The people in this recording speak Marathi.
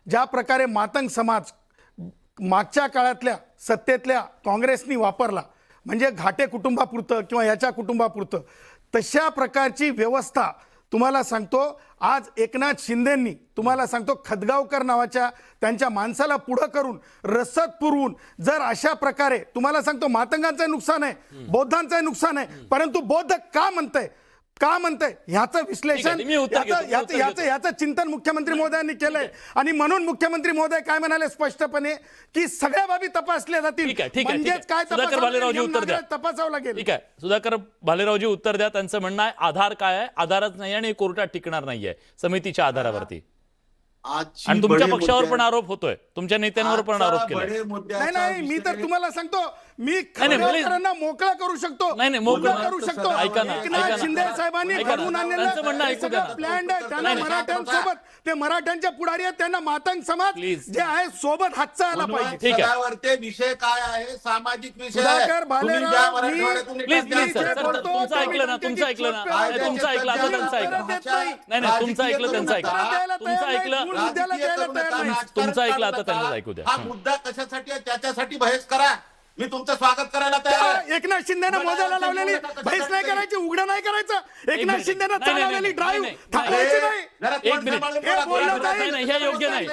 ज्या प्रकारे मातंग समाज मागच्या काळातल्या सत्तेतल्या काँग्रेसनी वापरला, म्हणजे घाटे कुटुंबापुरतं किंवा याच्या कुटुंबापुरतं, तशा प्रकारची व्यवस्था तुम्हाला सांगतो आज एकनाथ शिंदेंनी, तुम्हाला सांगतो खदगावकर नावाच्या त्यांच्या माणसाला पुढं करून रसद पुरवून जर अशा प्रकारे, तुम्हाला सांगतो मातंगांचं नुकसान आहे, बौद्धांचं नुकसान आहे, परंतु बौद्ध का म्हणतंय ह्याचं विश्लेषण, ह्याचं चिंतन मुख्यमंत्री महोदयांनी केलंय. आणि म्हणून मुख्यमंत्री महोदय काय म्हणाले स्पष्टपणे की सगळ्या बाबी तपासल्या जातील. म्हणजेच काय तपासावं लागेल. ठीक आहे, सुधाकर भालेरावजी उत्तर द्या. त्यांचं म्हणणं आहे आधार काय आहे, आधारच नाही आणि कोर्टात टिकणार नाहीये समितीच्या आधारावरती. आणि तुमच्या पक्षावर पण आरोप होतोय, तुमच्या नेत्यांवर पण आरोप केला. नाही, मी तर तुम्हाला सांगतो, मी खंडेकरांना मोकळा करू शकतो, मोकळा करू शकतो. एकनाथ शिंदे साहेबांनी घडवून आणलेलं प्लॅन आहे. त्यांना मराठ्यांसोबत, ते मराठ्यांच्या पुढारी आहेत, त्यांना मातंग समाज जे आहे सोबत हातचा आला पाहिजे. ठीक आहे, ते विषय काय आहे, सामाजिक विषय. सुधाकर भालेराव, प्लीज सर, तुमचं ऐकलं ना, तुमचं ऐकलं ना, तुमचं ऐकलं आता त्यांचं ऐकलं. नाही, तुमचं ऐकलं त्यांचं ऐकलं, तुमचं ऐकलं, तुमचं ऐकलं आता त्यांचं ऐकू द्या. हा मुद्दा कशासाठी आहे त्याच्यासाठी बहस करा. मी तुमचं स्वागत करायला तयार आहे. एकनाथ शिंदेने मोजायला लावलेली बहस नाही करायची, उघडं नाही करायचं. एकनाथ शिंदेने चालवलेली ड्राईव्ह थांबवायची नाही. एक मिनिट, हे योग्य नाही.